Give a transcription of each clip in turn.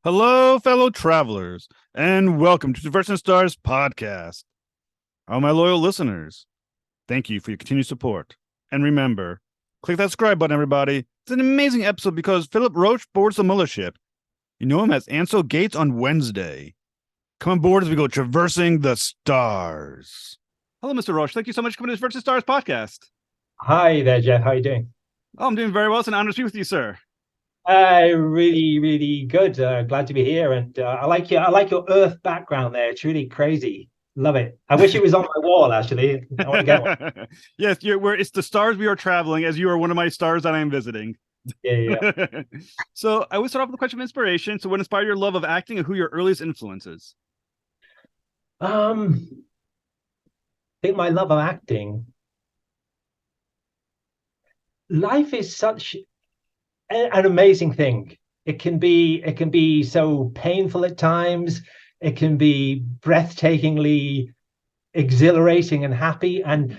Hello, fellow travelers, and welcome to the Traversing Stars podcast. All my loyal listeners, thank you for your continued support. And remember, click that subscribe button, everybody. It's an amazing episode because Philip Rosch boards the mothership. You know him as Ansel Gates on Wednesday. Come on board as we go traversing the stars. Hello, Mr. Roche. Thank you so much for coming to the Traversing Stars podcast. Hi there, Jeff. How are you doing? Oh, I'm doing very well. It's an honor to be with you, sir. Really good. Glad to be here, and I like your Earth background there. It's really crazy. Love it. I wish it was on my wall. Actually, I want to get one. Yes, it's the stars we are traveling, as you are one of my stars that I am visiting. Yeah. So I would start off with a question of inspiration. So what inspired your love of acting and who your earliest influences? I think my love of acting. Life is such an amazing thing. It can be so painful at times. It can be breathtakingly exhilarating and happy. And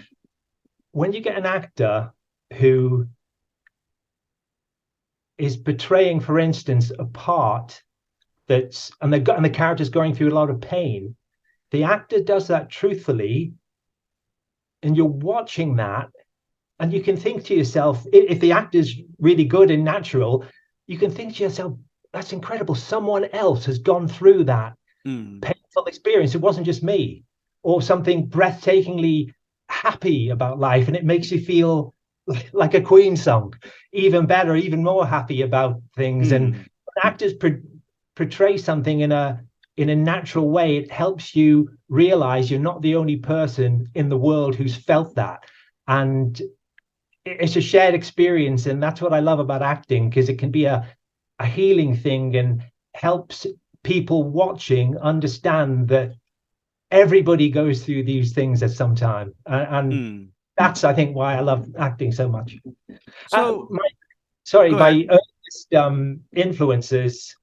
when you get an actor who is portraying, for instance, a part and the character's going through a lot of pain. The actor does that truthfully, and you're watching that, and you can think to yourself, if the actor's really good and natural, you can think to yourself, that's incredible. Someone else has gone through that Mm. painful experience. It wasn't just me, or something breathtakingly happy about life, and it makes you feel like a Queen song, even better, even more happy about things. And Mm. actors portray something in a natural way, it helps you realize you're not the only person in the world who's felt that. And it's a shared experience. And that's what I love about acting, because it can be a healing thing and helps people watching understand that everybody goes through these things at some time. And Mm. that's, I think, why I love acting so much. So My, sorry, go ahead. my earliest influences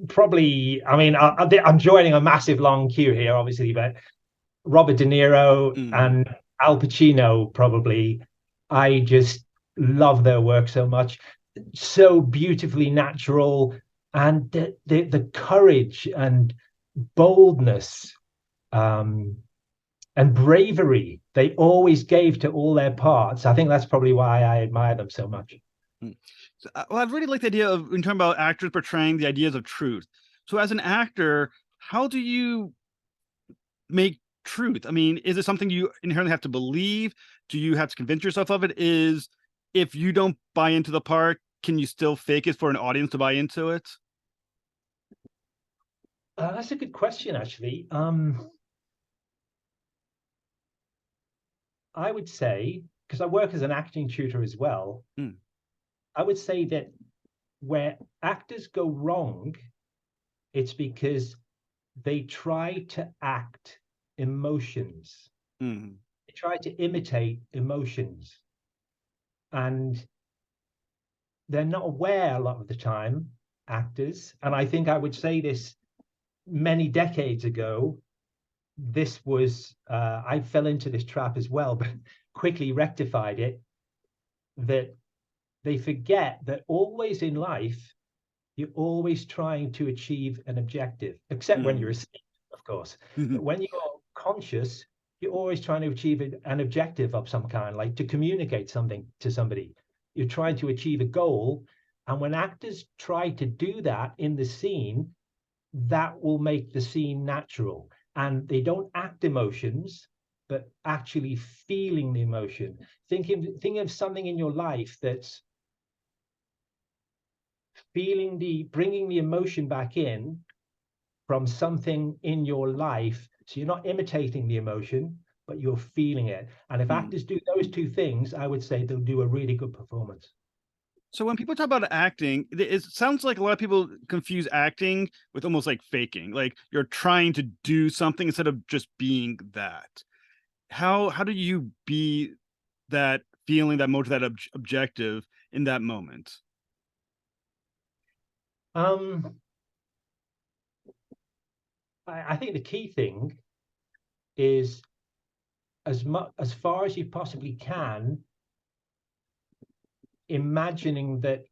probably, I mean, I'm joining a massive long queue here, obviously, but Robert De Niro Mm. and Al Pacino, probably. I just love their work so much. So beautifully natural, and the courage and boldness um, and bravery they always gave to all their parts. I think that's probably why I admire them so much. Mm. So, well, I really like the idea of when talking about actors portraying the ideas of truth. So as an actor, how do you make truth? I mean, is it something you inherently have to believe? Do you have to convince yourself of it? Is if you don't buy into the part, can you still fake it for an audience to buy into it? That's a good question, actually. I would say, because I work as an acting tutor as well, Mm. I would say that where actors go wrong, it's because they try to act emotions. Mm. They try to imitate emotions. And they're not aware a lot of the time, actors. And I think I would say this many decades ago. This was, I fell into this trap as well, but quickly rectified it. That they forget that always in life, you're always trying to achieve an objective, except when you're Mm. asleep, of course. But when you're conscious, you're always trying to achieve an objective of some kind, like to communicate something to somebody. You're trying to achieve a goal. And when actors try to do that in the scene, that will make the scene natural. And they don't act emotions, but actually feeling the emotion. Think of something in your life that's bringing the emotion back in from something in your life. So you're not imitating the emotion, but you're feeling it. And if Mm. actors do those two things, I would say they'll do a really good performance. So when people talk about acting, it sounds like a lot of people confuse acting with almost like faking. Like you're trying to do something instead of just being that. How do you be that feeling, that motive, that objective in that moment? Um, I think the key thing is as far as you possibly can, imagining that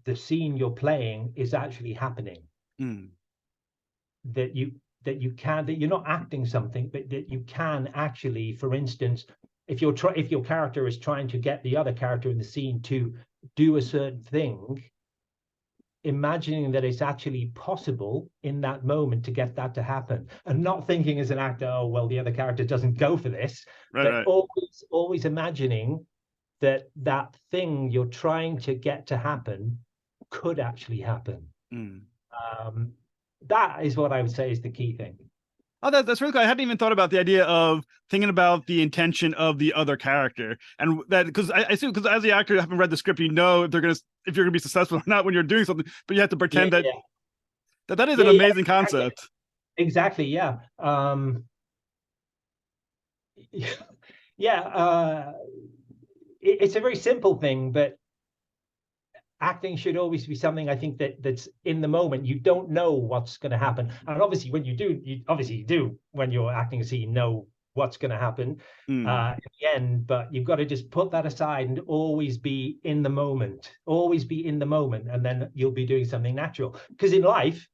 the scene you're playing is actually happening. That you're not acting something, but that you can actually, for instance, if your character is trying to get the other character in the scene to do a certain thing, imagining that it's actually possible in that moment to get that to happen, and not thinking as an actor, oh well, the other character doesn't go for this, but always imagining that that thing you're trying to get to happen could actually happen. That is what I would say is the key thing. Oh, that's really cool. I hadn't even thought about the idea of thinking about the intention of the other character, and that because I assume because as the actor, you haven't read the script, you know if you're gonna be successful or not when you're doing something, but you have to pretend that is an amazing concept. Exactly. Yeah. It's a very simple thing, but acting should always be something, I think, that's in the moment. You don't know what's going to happen, and obviously when you do when you're acting a scene, know what's going to happen at the end, but you've got to just put that aside and always be in the moment, and then you'll be doing something natural, because in life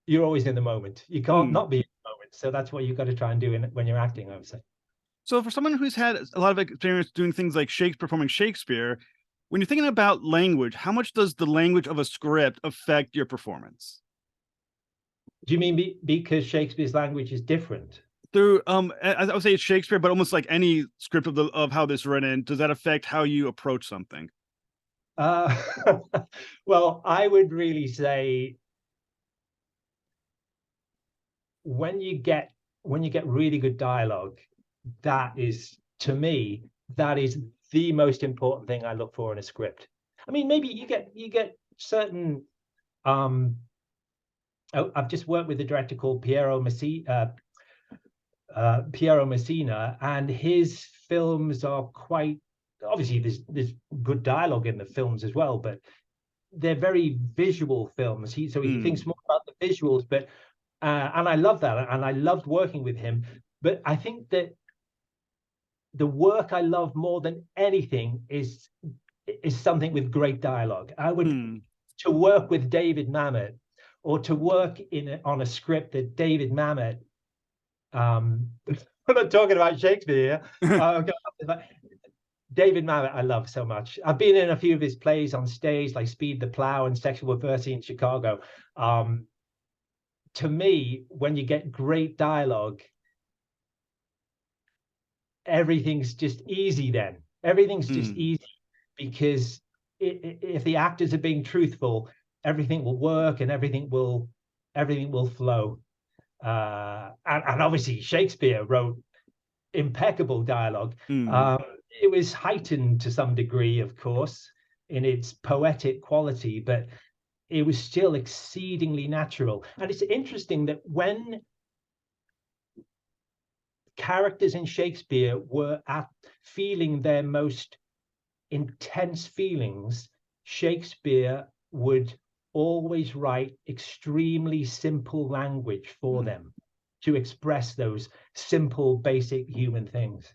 you're always in the moment. You can't not be in the moment, so that's what you've got to try and do when you're acting, I would say. So for someone who's had a lot of experience doing things like performing Shakespeare, when you're thinking about language, how much does the language of a script affect your performance? Do you mean because Shakespeare's language is different? Through I would say it's Shakespeare, but almost like any script of how this is written, does that affect how you approach something? Well, I would really say when you get really good dialogue, that is, to me, that is the most important thing I look for in a script. I mean, maybe you get certain I've just worked with a director called Piero Messina, and his films are quite, obviously there's good dialogue in the films as well, but they're very visual films. He thinks more about the visuals, but and I love that, and I loved working with him. But I think that the work I love more than anything is something with great dialogue. I would to work with David Mamet, or to work on a script that David Mamet. We're not talking about Shakespeare. David Mamet, I love so much. I've been in a few of his plays on stage, like Speed the Plow and Sexual Perversity in Chicago. To me, when you get great dialogue, everything's just easy then. Everything's just easy, because if the actors are being truthful, everything will work and everything will flow. And obviously Shakespeare wrote impeccable dialogue. It was heightened to some degree, of course, in its poetic quality, but it was still exceedingly natural. And it's interesting that when characters in Shakespeare were feeling their most intense feelings, Shakespeare would always write extremely simple language for them to express those simple, basic human things.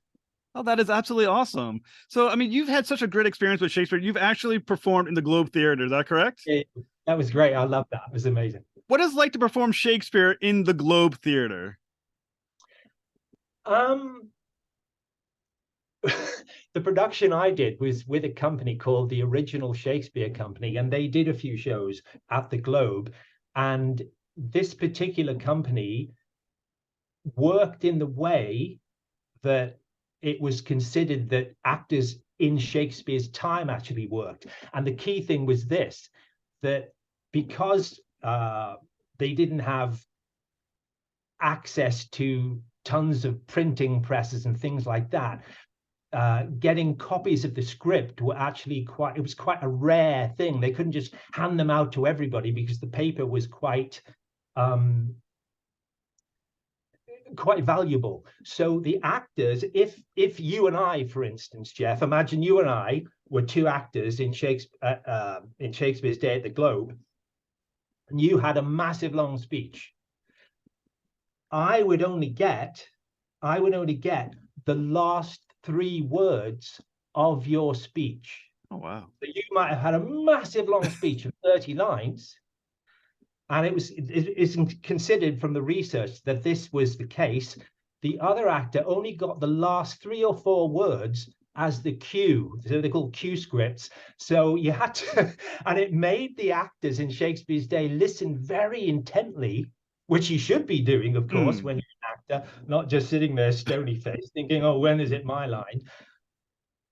Oh, that is absolutely awesome. So, I mean, you've had such a great experience with Shakespeare. You've actually performed in the Globe Theater. Is that correct? Yeah, that was great. I love that. It was amazing. What is it like to perform Shakespeare in the Globe Theater? The production I did was with a company called the Original Shakespeare Company, and they did a few shows at the Globe. And this particular company worked in the way that it was considered that actors in Shakespeare's time actually worked. And the key thing was this, that because they didn't have access to tons of printing presses and things like that, getting copies of the script were actually it was quite a rare thing. They couldn't just hand them out to everybody because the paper was quite valuable. So the actors, if you and I, for instance, Jeff, imagine you and I were two actors in Shakespeare's Day at the Globe, and you had a massive long speech. I would only get the last 3 words of your speech. Oh, wow. So you might have had a massive long speech of 30 lines, and it's considered from the research that this was the case. The other actor only got the last 3 or 4 words as the cue. So they're called cue scripts. So you had to, and it made the actors in Shakespeare's day listen very intently, which you should be doing, of course, Mm. when you're an actor, not just sitting there stony faced thinking, oh, when is it my line?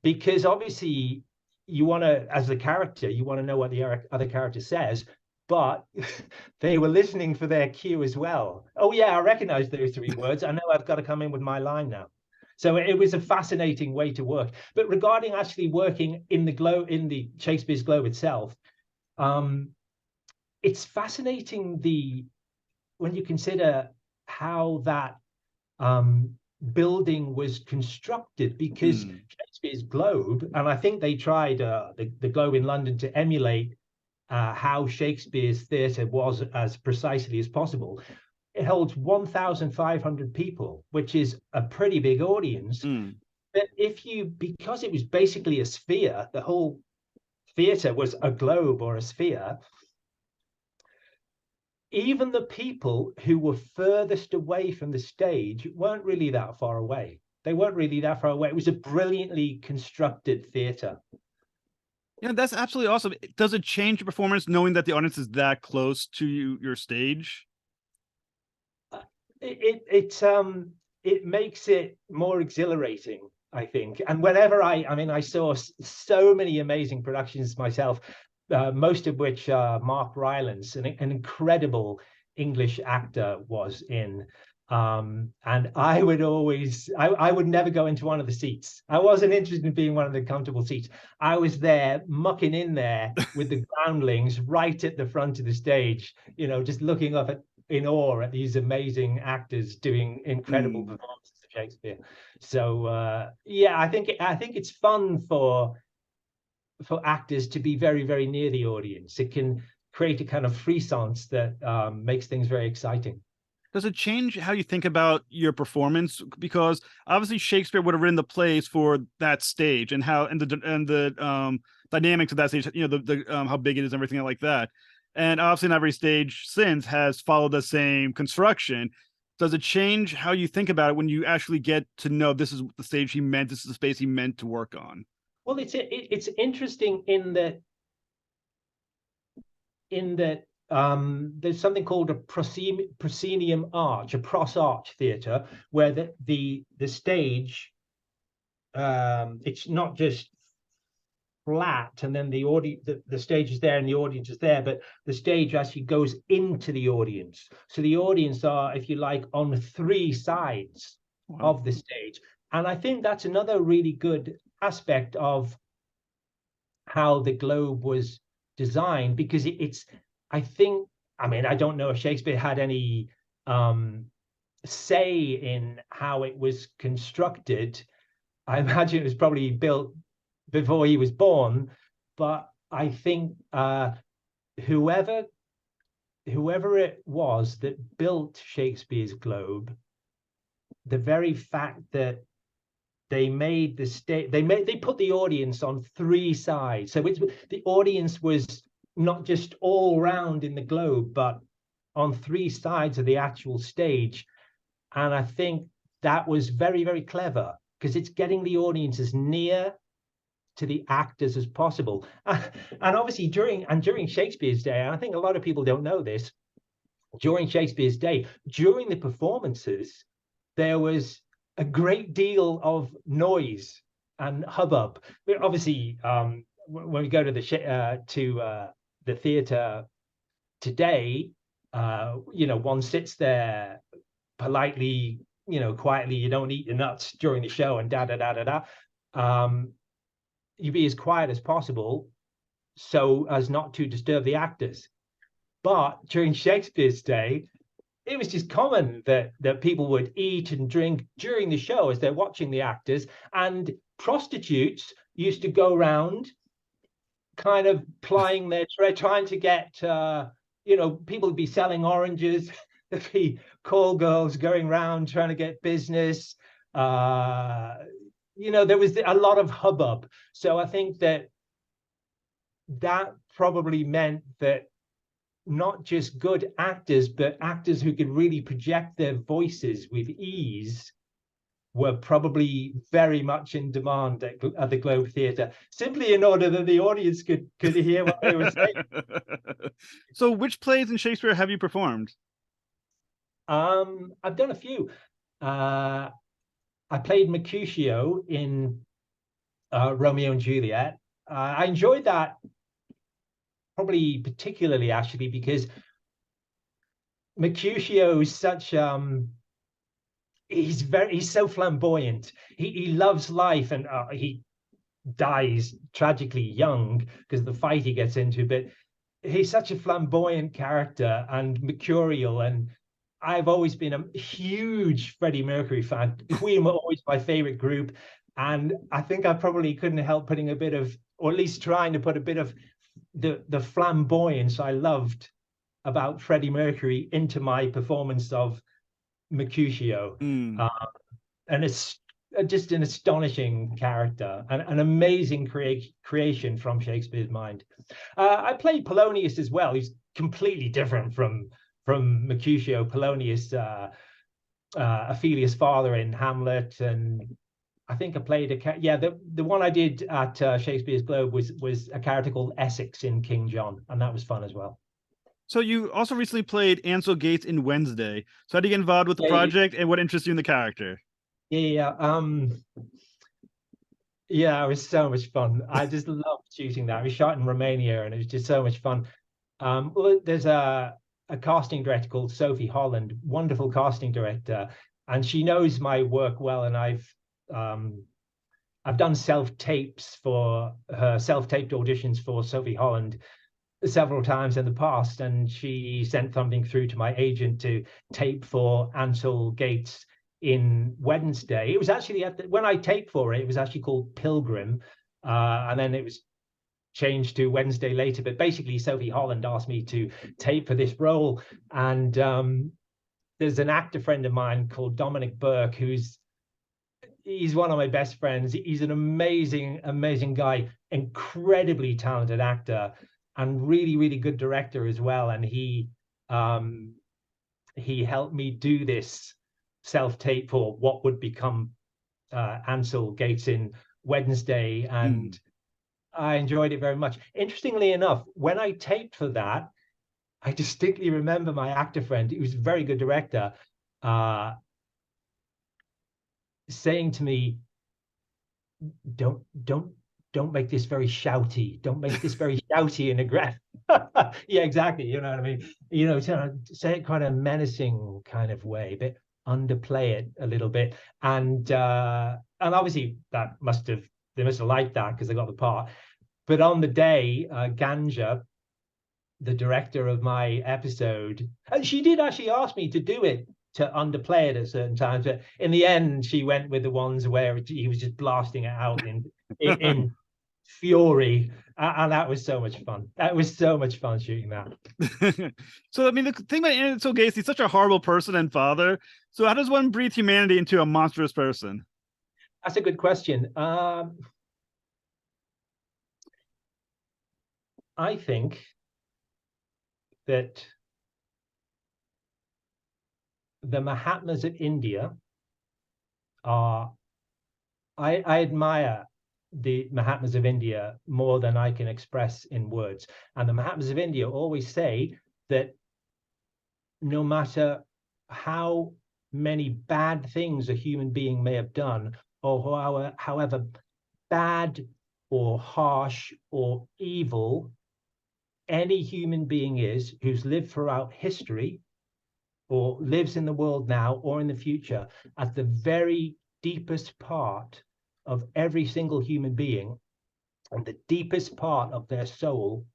Because obviously you want to, as a character, you want to know what the other character says, but they were listening for their cue as well. Oh yeah, I recognize those 3 words. I know I've got to come in with my line now. So it was a fascinating way to work. But regarding actually working in the globe, in the Shakespeare's Globe itself, um, it's fascinating when you consider how that um, building was constructed, because Mm. Shakespeare's Globe, and I think they tried the Globe in London to emulate how Shakespeare's theatre was as precisely as possible. It holds 1,500 people, which is a pretty big audience. Mm. But because it was basically a sphere, the whole theatre was a globe or a sphere, even the people who were furthest away from the stage weren't really that far away. They weren't really that far away. It was a brilliantly constructed theater. Yeah, that's absolutely awesome. Does it change your performance knowing that the audience is that close to your stage? It makes it more exhilarating, I think. And whenever I mean, I saw so many amazing productions myself, most of which Mark Rylance, an incredible English actor, was in. And I would never go into one of the seats. I wasn't interested in being one of the comfortable seats. I was there mucking in there with the groundlings right at the front of the stage, just looking up in awe at these amazing actors doing incredible Mm. performances of Shakespeare. So yeah, I think it's fun for actors to be very, very near the audience. It can create a kind of frisance that makes things very exciting. Does it change how you think about your performance? Because obviously Shakespeare would have written the plays for that stage and the dynamics of that stage, the how big it is and everything like that. And obviously not every stage since has followed the same construction. Does it change how you think about it when you actually get to know this is the stage he meant, this is the space he meant to work on? Well, it's interesting in that there's something called a proscenium arch, a pros arch theatre, where the stage, it's not just flat and then the stage is there and the audience is there, but the stage actually goes into the audience. So the audience are, if you like, on 3 sides Wow. of the stage. And I think that's another really good aspect of how the Globe was designed, because I think, I mean, I don't know if Shakespeare had any say in how it was constructed. I imagine it was probably built before he was born, but I think whoever whoever it was that built Shakespeare's Globe, the very fact that they put the audience on 3 sides, so the audience was not just all round in the globe, but on 3 sides of the actual stage. And I think that was very, very clever, because it's getting the audience as near to the actors as possible. And obviously during Shakespeare's day, and I think a lot of people don't know this, during Shakespeare's day, during the performances, there was a great deal of noise and hubbub. Obviously, when we go to the theatre today, one sits there politely, quietly. You don't eat your nuts during the show and da da da da da. You be as quiet as possible so as not to disturb the actors. But during Shakespeare's day, it was just common that people would eat and drink during the show as they're watching the actors, and prostitutes used to go around kind of plying their trade, trying to get people would be selling oranges. There'd be call girls going around trying to get business. There was a lot of hubbub. So I think that that probably meant that not just good actors, but actors who could really project their voices with ease were probably very much in demand at the Globe Theatre, simply in order that the audience could hear what they were saying. So which plays in Shakespeare have you performed? I've done a few. I played Mercutio in Romeo and Juliet. I enjoyed that probably particularly actually because Mercutio is such he's so flamboyant. He loves life, and he dies tragically young because of the fight he gets into, but he's such a flamboyant character and mercurial. And I've always been a huge Freddie Mercury fan. Queen were always my favorite group, and I think I probably couldn't help putting a bit of, or at least trying to put a bit of the flamboyance I loved about Freddie Mercury into my performance of Mercutio. Mm. Uh, and it's just an astonishing character, an amazing creation from Shakespeare's mind. I played Polonius as well. He's completely different from Mercutio. Polonius, Ophelia's father in Hamlet, and I think I played the one I did at Shakespeare's Globe was a character called Essex in King John, and that was fun as well. So you also recently played Ansel Gates in Wednesday. So how do you get involved with the Yeah, project, and what interests you in the character? yeah. Yeah, it was so much fun. I just loved shooting that. We shot in Romania, and it was just so much fun. Well, there's a casting director called Sophie Holland, wonderful casting director, and she knows my work well. And I've done self-tapes for her, self-taped auditions for Sophie Holland several times in the past, and she sent something through to my agent to tape for Ansel Gates in Wednesday. It was actually when I taped for it, it was actually called Pilgrim, and then it was changed to Wednesday later. But basically, Sophie Holland asked me to tape for this role, and there's an actor friend of mine called Dominic Burke he's one of my best friends. He's an amazing guy, incredibly talented actor, and really good director as well. And he helped me do this self-tape for what would become Ansel Gates in Wednesday, and I enjoyed it very much. Interestingly enough, when I taped for that, I distinctly remember my actor friend, he was a very good director, uh, saying to me, don't don't don't make this very shouty. Don't make this very shouty and aggressive. Yeah, exactly. You know what I mean? You know, say it kind of menacing kind of way, but underplay it a little bit. And obviously they must have liked that because they got the part. But on the day, Ganja, the director of my episode, and she did actually ask me to do it, to underplay it at certain times, but in the end she went with the ones where he was just blasting it out in fury, and that was so much fun. That was so much fun shooting that. So I mean, the thing about Ansel Gates, he's such a horrible person and father. So how does one breathe humanity into a monstrous person? That's a good question. I think that the Mahatmas of India are, I admire the Mahatmas of India more than I can express in words. And the Mahatmas of India always say that no matter how many bad things a human being may have done, or however bad or harsh or evil any human being is who's lived throughout history or lives in the world now or in the future, at the very deepest part of every single human being, and the deepest part of their soul,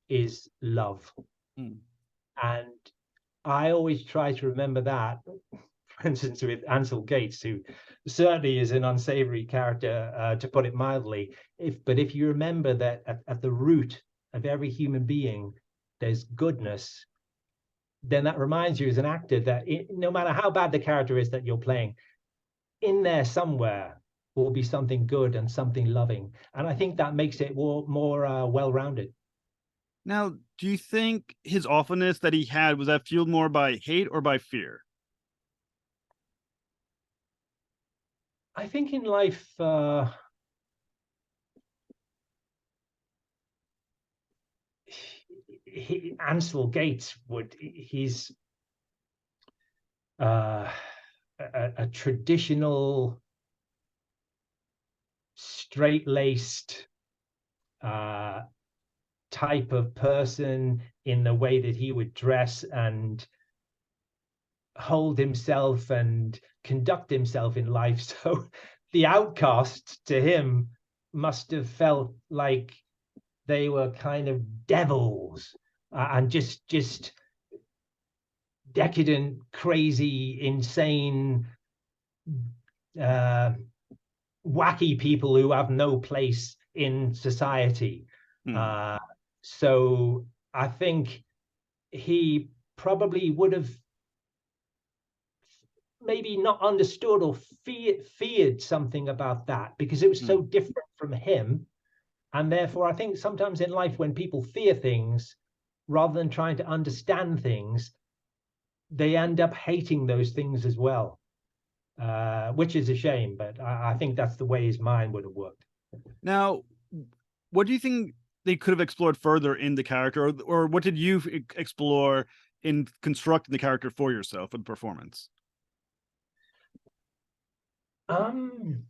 is love. And I always try to remember that, for instance, with Ansel Gates, who certainly is an unsavory character, to put it mildly. But if you remember that at the root of every human being, there's goodness, then that reminds you as an actor that no matter how bad the character is that you're playing, in there somewhere, will be something good and something loving. And I think that makes it more well-rounded. Now, do you think his awfulness that he had was that fueled more by hate or by fear? I think in life, Ansel Gates he's a traditional, straight-laced type of person in the way that he would dress and hold himself and conduct himself in life. So the outcasts to him must have felt like they were kind of devils, and just decadent, crazy, insane, uh, wacky people who have no place in society. Hmm. Uh, so I think he probably would have maybe not understood or feared something about that because it was so Hmm. different from him. And therefore, I think sometimes in life, when people fear things rather than trying to understand things, they end up hating those things as well, which is a shame. But I think that's the way his mind would have worked. Now, what do you think they could have explored further in the character, or what did you explore in constructing the character for yourself with the performance? Um,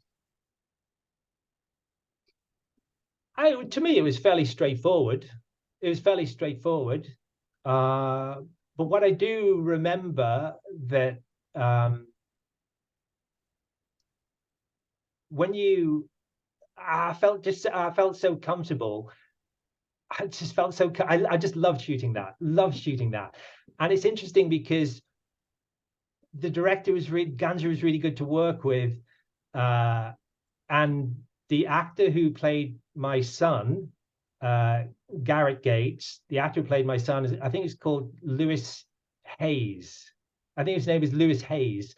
to me, it was fairly straightforward. It was fairly straightforward. Uh, but what I do remember that um, when you, I felt so comfortable. I just felt so, I just loved shooting that, And it's interesting because the director was really, Ganser was really good to work with. Uh, and the actor who played my son, uh, Garrett Gates, the actor who played my son, I think it's called Lewis Hayes. I think his name is Lewis Hayes,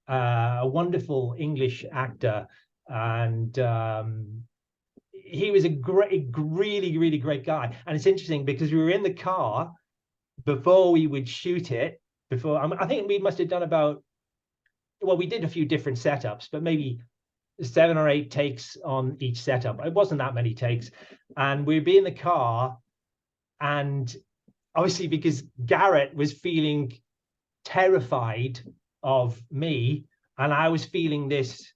a wonderful English actor. And he was a really great guy. And it's interesting because we were in the car before we would shoot it. I think we must have done about, well, we did a few different setups, but maybe 7 or 8 takes on each setup. It wasn't that many takes. And we'd be in the car, and obviously because Garrett was feeling terrified of me, and I was feeling this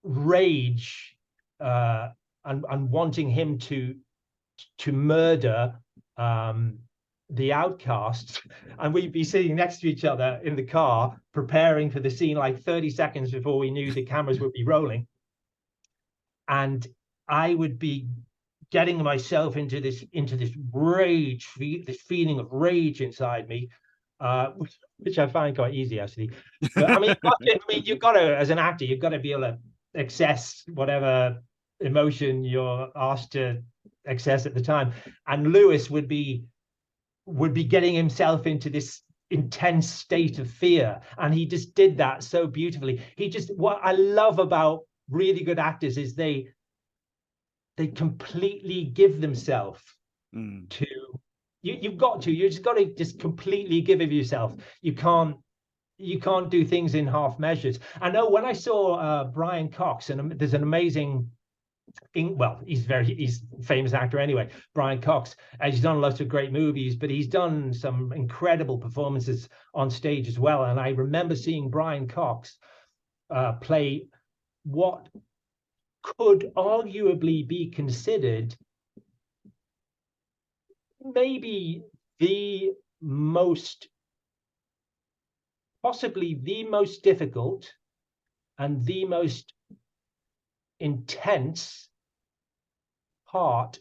rage, and wanting him to murder the outcasts, and we'd be sitting next to each other in the car preparing for the scene like 30 seconds before we knew the cameras would be rolling. And I would be getting myself into this rage, this feeling of rage inside me, which I find quite easy actually. But I mean, you've got to, as an actor, you've got to be able to access whatever emotion you're asked to access at the time. And Lewis would be getting himself into this intense state of fear, and he just did that so beautifully. What I love about really good actors is they completely give themselves Mm. to you just got to just completely give of yourself. You can't do things in half measures. I know when I saw Brian Cox, and there's an amazing, well, he's a famous actor anyway, Brian Cox, and he's done lots of great movies, but he's done some incredible performances on stage as well. And I remember seeing Brian Cox play what could arguably be considered maybe the most, possibly the most difficult and the most intense part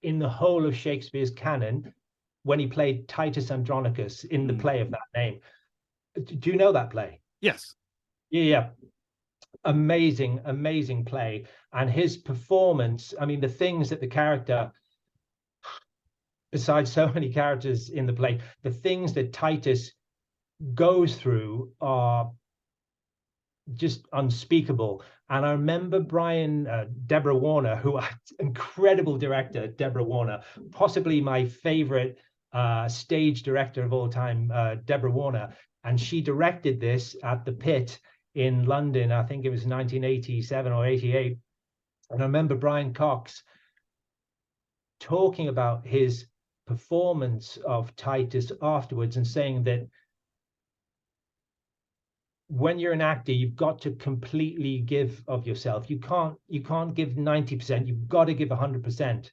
in the whole of Shakespeare's canon, when he played Titus Andronicus in the Mm. play of that name. Do you know that play? Yes. Yeah. Amazing play. And his performance, I mean, the things that the character, besides so many characters in the play, the things that Titus goes through are just unspeakable. And I remember Deborah Warner, who incredible director, Deborah Warner, possibly my favorite stage director of all time, Deborah Warner. And she directed this at the Pit in London. I think it was 1987 or 88. And I remember Brian Cox talking about his performance of Titus afterwards and saying that when you're an actor, you've got to completely give of yourself. You can't give 90%. You've got to give 100%.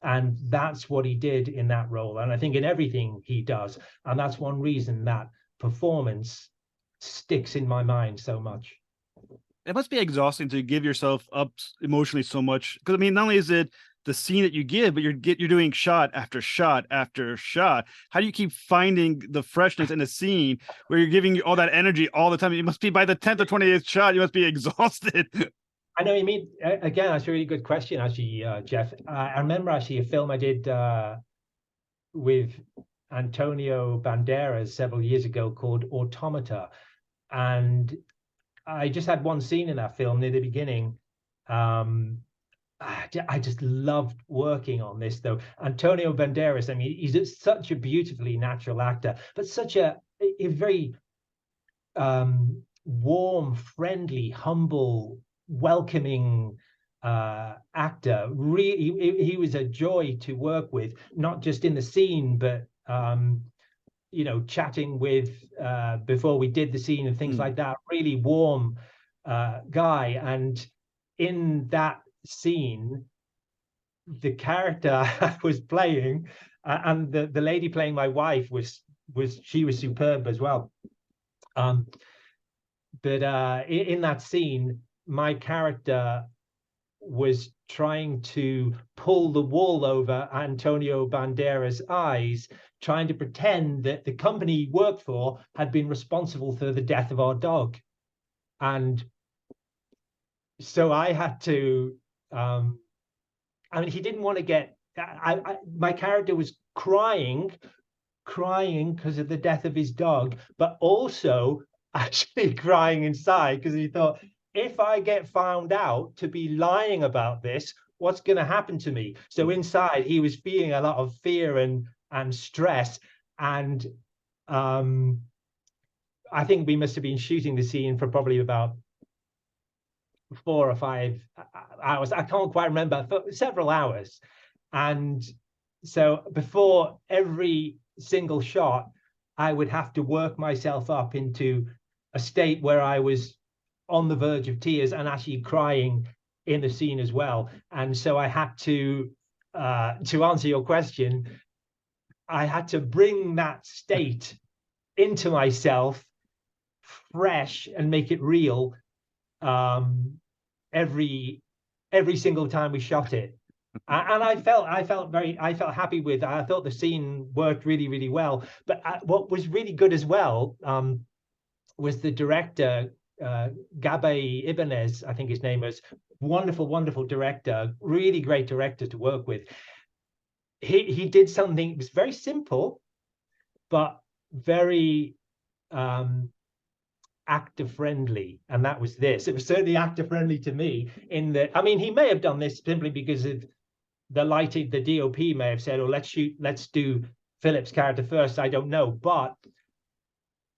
And that's what he did in that role. And I think in everything he does. And that's one reason that performance sticks in my mind so much. It must be exhausting to give yourself up emotionally so much. Because I mean, not only is it the scene that you give, but you're doing shot after shot after shot. How do you keep finding the freshness in a scene where you're giving all that energy all the time? It must be by the 10th or 28th shot, you must be exhausted. I know you mean. Again, that's a really good question, actually, Jeff. I remember actually a film I did with Antonio Banderas several years ago called Automata. And I just had one scene in that film near the beginning. I just loved working on this, though. Antonio Banderas, I mean, he's such a beautifully natural actor, but such a very warm, friendly, humble, welcoming actor. Really, he was a joy to work with, not just in the scene, but chatting with before we did the scene and things like that. Really warm guy. And in that scene, the character I was playing and the lady playing my wife was superb as well. But in that scene, my character was trying to pull the wool over Antonio Banderas' eyes, trying to pretend that the company he worked for had been responsible for the death of our dog. And so I had to, I mean, he didn't want to get, my character was crying because of the death of his dog, but also actually crying inside because he thought, if I get found out to be lying about this, what's going to happen to me? So inside, he was feeling a lot of fear and stress. And I think we must have been shooting the scene for probably about 4 or 5 hours. I can't quite remember, for several hours. And so before every single shot, I would have to work myself up into a state where I was on the verge of tears and actually crying in the scene as well. And so I had to answer your question, I had to bring that state into myself fresh and make it real every single time we shot it. And I felt happy with it. I thought the scene worked really, really well. But what was really good as well was the director, Gabe Ibanez, I think his name was. Wonderful director, really great director to work with. He did something, it was very simple, but very actor friendly, and that was this. It was certainly actor friendly to me in that, I mean, he may have done this simply because of the DOP may have said, oh, let's do Philip's character first. I don't know. But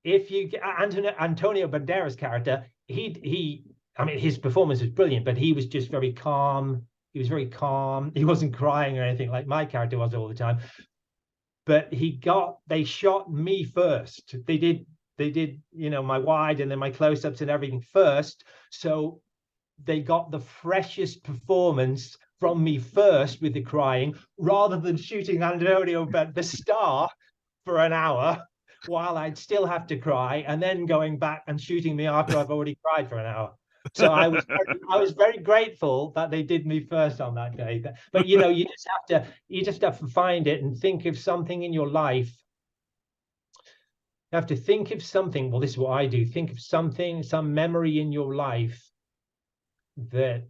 if you Antonio Banderas' character, I mean, his performance was brilliant, but he was just very calm. He was very calm. He wasn't crying or anything like my character was all the time. But they shot me first. They did, my wide and then my close-ups and everything first. So they got the freshest performance from me first with the crying, rather than shooting Antonio, but the star for an hour while I'd still have to cry, and then going back and shooting me after I've already cried for an hour. So I was very grateful that they did me first on that day. But you just have to find it and think of something in your life. You have to think of something. Well, this is what I do. Think of something, some memory in your life that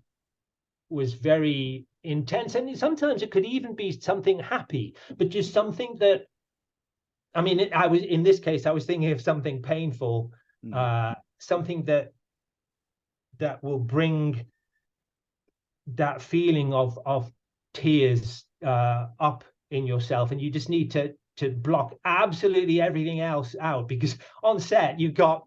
was very intense, and sometimes it could even be something happy, but just something that, I mean, in this case I was thinking of something painful, something that will bring that feeling of tears up in yourself, and you just need to block absolutely everything else out, because on set you've got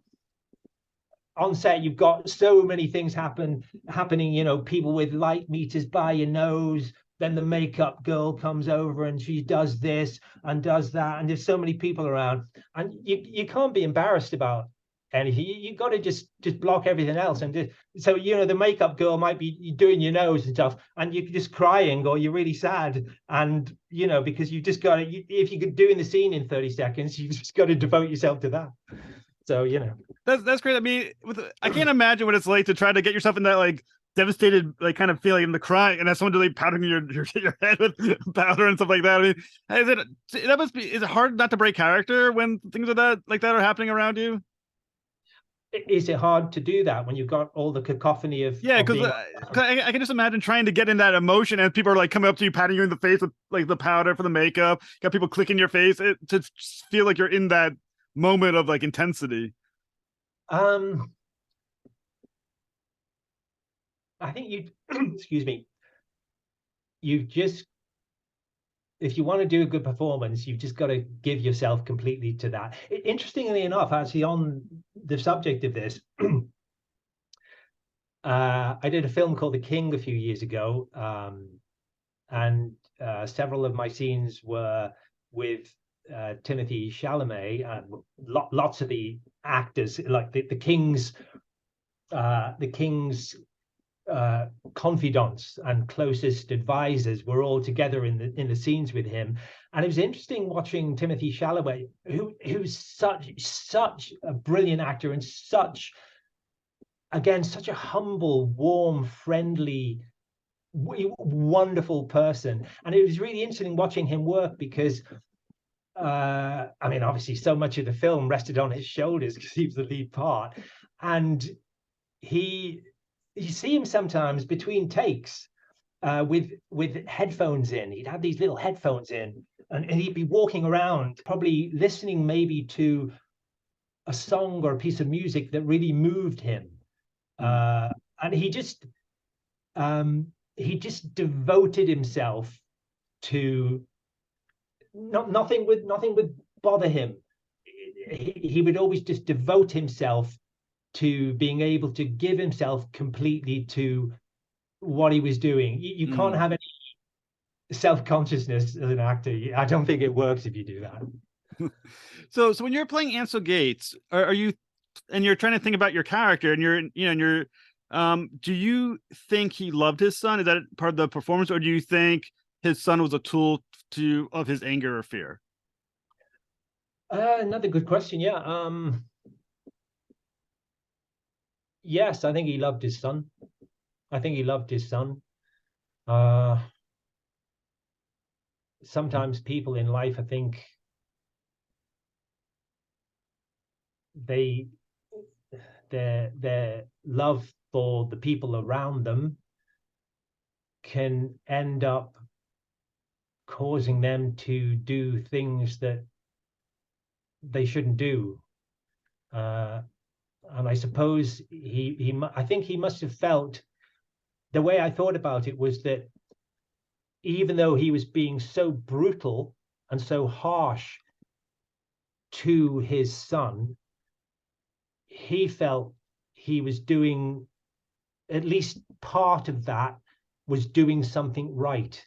so many things happening, you know, people with light meters by your nose, then the makeup girl comes over and she does this and does that, and there's so many people around, and you can't be embarrassed about anything. You got to just block everything else. And so, you know, the makeup girl might be doing your nose and stuff, and you're just crying or you're really sad, and you know, because you just got to, if you're doing the scene in 30 seconds, you just got to devote yourself to that. So, you know, that's great. I mean, I can't imagine what it's like to try to get yourself in that like devastated like kind of feeling in the crying, and have someone like powdering your head with powder and stuff like that. I mean, is it hard not to break character when things like that are happening around you? is it hard to do that when you've got all the cacophony of Because being... I can just imagine trying to get in that emotion, and people are like coming up to you, patting you in the face with like the powder for the makeup, got people clicking your face, to feel like you're in that moment of like intensity. I think you excuse me, you just, if you want to do a good performance, you've just got to give yourself completely to that. Interestingly enough, actually, on the subject of this, I did a film called The King a few years ago, and several of my scenes were with Timothy Chalamet, and lots of the actors, like the King's confidants and closest advisors were all together in the scenes with him. And it was interesting watching Timothy Chalamet, who's such a brilliant actor, and such a humble, warm, friendly, wonderful person. And it was really interesting watching him work, because I mean, obviously so much of the film rested on his shoulders because he was the lead part, and you see him sometimes between takes with headphones in. He'd have these little headphones in, and he'd be walking around, probably listening maybe to a song or a piece of music that really moved him. And he just devoted himself to nothing would bother him. He would always just devote himself to being able to give himself completely to what he was doing. You can't have any self-consciousness as an actor. I don't think it works if you do that. So when you're playing Ansel Gates, are you, and you're trying to think about your character, and you're do you think he loved his son? Is that part of the performance, or do you think his son was a tool of his anger or fear? Another good question. Yes, I think he loved his son. Sometimes people in life, I think, their love for the people around them can end up causing them to do things that they shouldn't do. And I suppose I think he must have felt, the way I thought about it was that even though he was being so brutal and so harsh to his son, he felt he was doing, at least part of that was doing something right.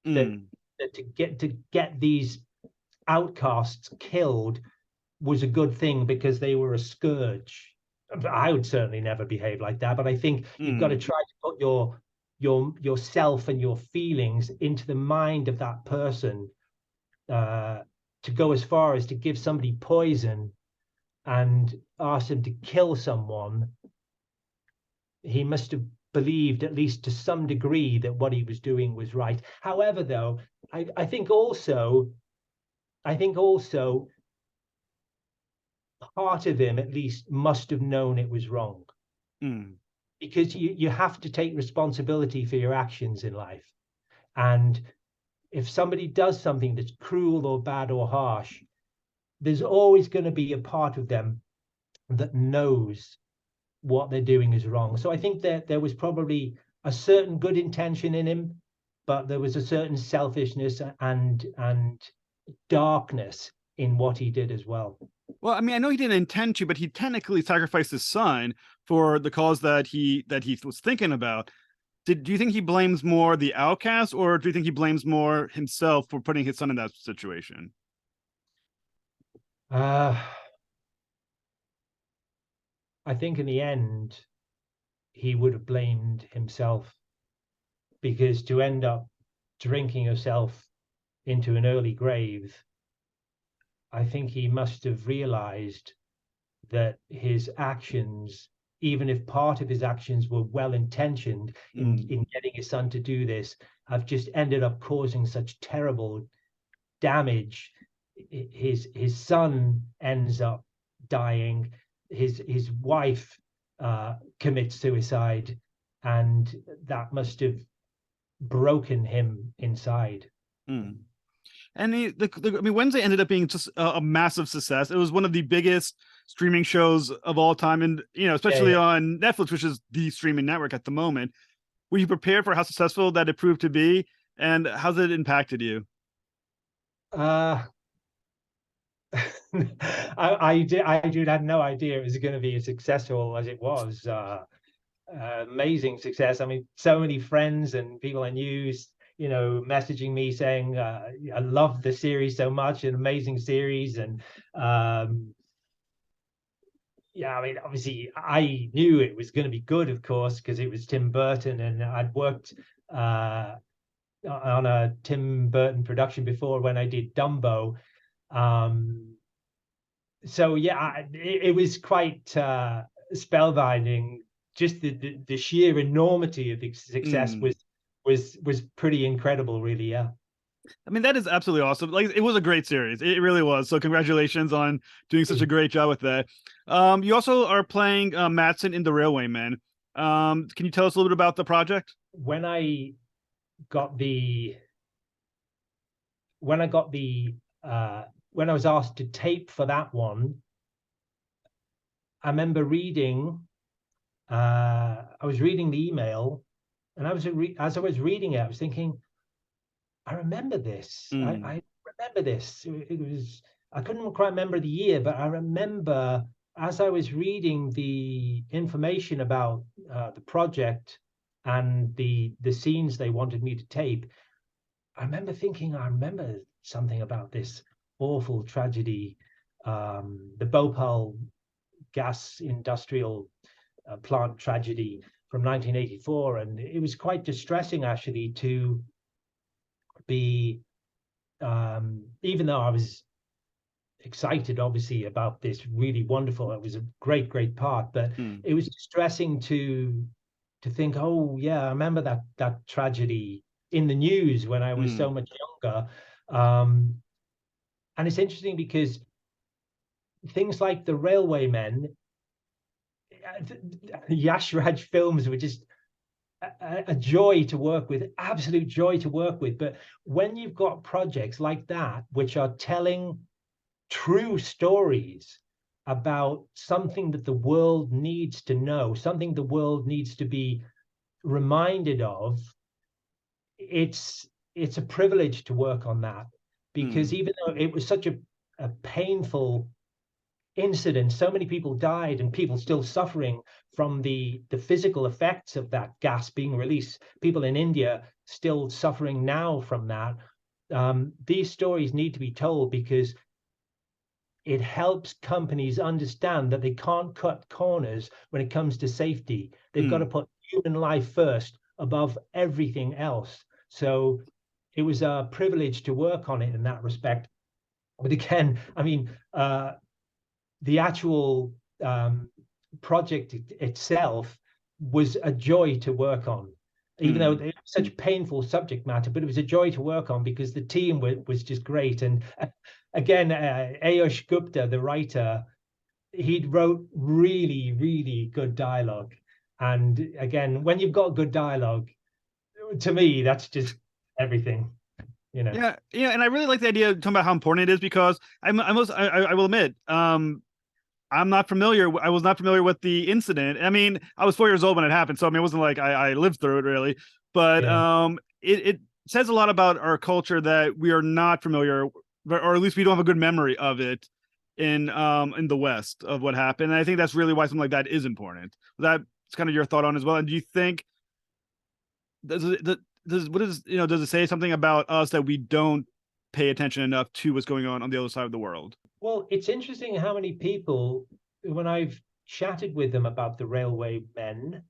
That to get these outcasts killed was a good thing, because they were a scourge. I would certainly never behave like that, but I think you've got to try to put yourself and your feelings into the mind of that person, to go as far as to give somebody poison and ask him to kill someone. He must have believed, at least to some degree, that what he was doing was right. However, though, I think also part of him, at least, must have known it was wrong. Because you have to take responsibility for your actions in life. And if somebody does something that's cruel or bad or harsh, there's always going to be a part of them that knows what they're doing is wrong. So I think that there was probably a certain good intention in him, but there was a certain selfishness and darkness in what he did as well. Well, I mean, I know he didn't intend to, but he technically sacrificed his son for the cause that he was thinking about. Do you think he blames more the outcast, or do you think he blames more himself for putting his son in that situation? I think in the end, he would have blamed himself, because to end up drinking yourself into an early grave, I think he must have realized that his actions, even if part of his actions were well intentioned in getting his son to do this, have just ended up causing such terrible damage. His son ends up dying. His wife commits suicide, and that must have broken him inside. Mm. And I mean, Wednesday ended up being just a massive success. It was one of the biggest streaming shows of all time, and especially on Netflix, which is the streaming network at the moment. Were you prepared for how successful that it proved to be, and how's it impacted you? I had no idea it was going to be as successful as it was. Amazing success. I mean, so many friends and people I knew, messaging me saying, I love the series so much, an amazing series. And yeah, I mean, obviously I knew it was going to be good, of course, because it was Tim Burton, and I'd worked on a Tim Burton production before when I did Dumbo. So yeah, it was quite spellbinding. Just the sheer enormity of the success was pretty incredible, really. Yeah. I mean, that is absolutely awesome. Like, it was a great series. It really was. So congratulations on doing such a great job with that. You also are playing Madsen in The Railwaymen. Can you tell us a little bit about the project? When I got the when I was asked to tape for that one, I remember I was reading the email, and as I was reading it, I was thinking, I remember this. I remember this. It was, I couldn't quite remember the year, but I remember as I was reading the information about the project and the scenes they wanted me to tape, I remember thinking, I remember something about this awful tragedy, the Bhopal gas industrial plant tragedy from 1984, and it was quite distressing actually to be, even though I was excited obviously about this really wonderful, it was a great part, but it was distressing to think, oh yeah, I remember that tragedy in the news when I was so much younger. And it's interesting because things like The Railwaymen, Yash Raj films were just a joy to work with, absolute joy to work with. But when you've got projects like that, which are telling true stories about something that the world needs to know, something the world needs to be reminded of, it's a privilege to work on that, because even though it was such a painful incident, so many people died and people still suffering from the physical effects of that gas being released, people in India still suffering now from that. These stories need to be told because it helps companies understand that they can't cut corners when it comes to safety. They've got to put human life first above everything else. So it was a privilege to work on it in that respect. But again, I mean, the actual project itself was a joy to work on, even though it was such painful subject matter, but it was a joy to work on because the team was just great. And again, Ayush Gupta, the writer, he wrote really good dialogue. And again, when you've got good dialogue, to me, that's just everything. Yeah, and I really like the idea of talking about how important it is, because I will admit, I'm not familiar. I was not familiar with the incident. I mean, I was 4 years old when it happened, so I mean, it wasn't like I lived through it really. But Yeah. it says a lot about our culture that we are not familiar, or at least we don't have a good memory of it in the West of what happened. And I think that's really why something like that is important. That's kind of your thought on as well. And do you think does it what is does it say something about us that we don't pay attention enough to what's going on the other side of the world? Well, it's interesting how many people, when I've chatted with them about the railway men,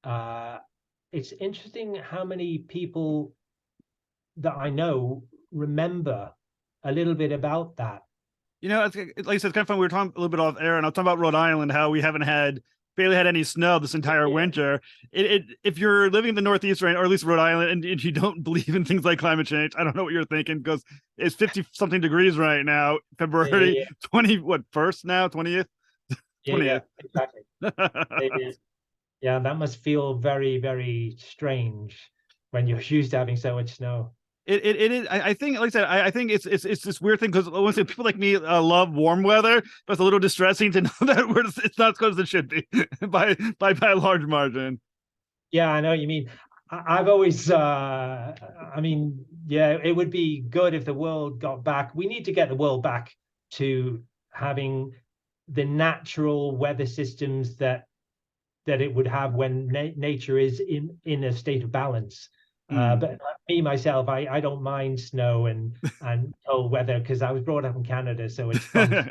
uh, it's interesting how many people that I know remember a little bit about that. It's like I said, it's kind of fun. We were talking a little bit off air, and I was talking about Rhode Island, how we haven't barely had any snow this entire Yeah. winter. If you're living in the Northeast, right, or at least Rhode Island, and you don't believe in things like climate change, I don't know what you're thinking, because it's 50 something degrees right now, Yeah, February yeah, 20, what, first now, 20th? yeah, yeah, 20th. exactly. It is. Yeah, that must feel very, very strange when you're used to having so much snow. It is. I think, like I said, I think it's this weird thing because honestly, people like me love warm weather, but it's a little distressing to know that it's not as close as it should be by a large margin. Yeah, I know what you mean. I've always, I mean, yeah, it would be good if the world got back. We need to get the world back to having the natural weather systems that it would have when nature is in a state of balance. Mm. But me myself, I don't mind snow and cold weather because I was brought up in Canada, so it's fun.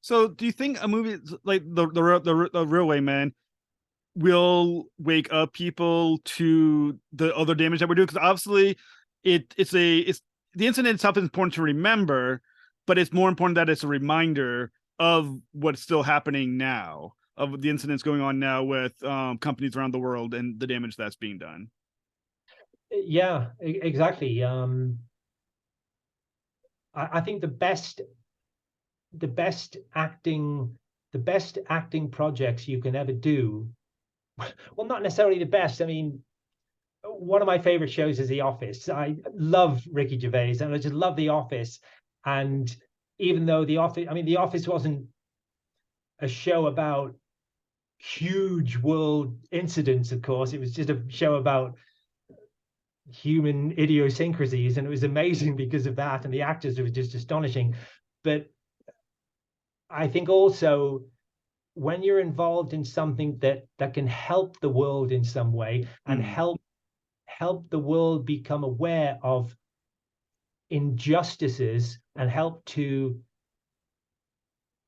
So, do you think a movie like the Railway Man will wake up people to the other damage that we're doing? Because obviously, it's the incident itself is important to remember, but it's more important that it's a reminder of what's still happening now, of the incidents going on now with companies around the world and the damage that's being done. Yeah, exactly. I think the best acting the best acting projects you can ever do, well, not necessarily the best. I mean, one of my favorite shows is The Office. I love Ricky Gervais and I just love The Office. And even though The Office wasn't a show about huge world incidents, of course. It was just a show about human idiosyncrasies, and it was amazing because of that. And the actors were just astonishing. But I think also when you're involved in something that can help the world in some way and Mm. help the world become aware of injustices and help to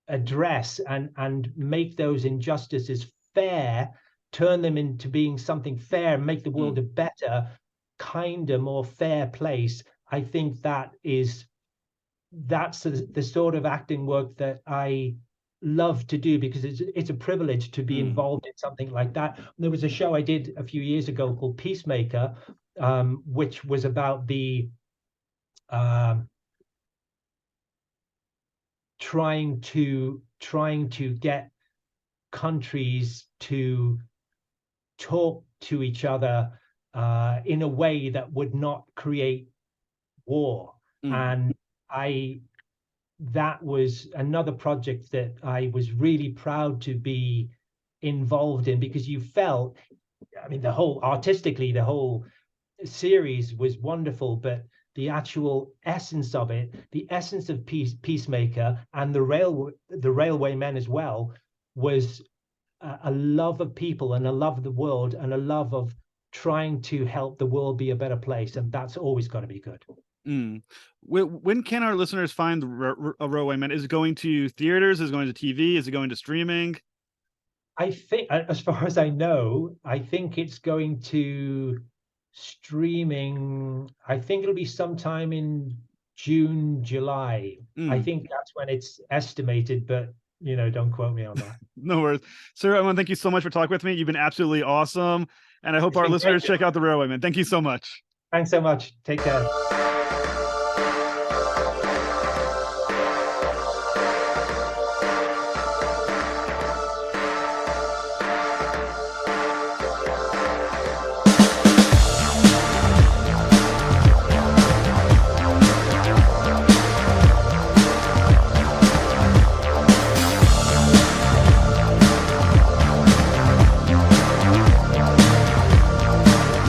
address and make those injustices fair, turn them into being something fair, make the world Mm. a better, kinder, more fair place. I think that's the sort of acting work that I love to do because it's a privilege to be Mm. involved in something like that. There was a show I did a few years ago called Peacemaker, which was about the um, trying to get countries to talk to each other in a way that would not create war. Mm. And I that was another project that I was really proud to be involved in because you felt, I mean, the whole series was wonderful, but the actual essence of it, the essence of Peacemaker and the Railway Men as well, was a love of people and a love of the world and a love of trying to help the world be a better place, and that's always got to be good. Mm. When can our listeners find a Railway Man? Is it going to theaters? Is it going to TV? Is it going to streaming? I think, as far as I know, I think it's going to streaming. I think it'll be sometime in June, July. I Mm. think that's when it's estimated, but don't quote me on that. No worries. Sir, I want to thank you so much for talking with me. You've been absolutely awesome. And I hope It's our been great. listeners check out the Railway Man. Thank you so much. Thanks so much. Take care.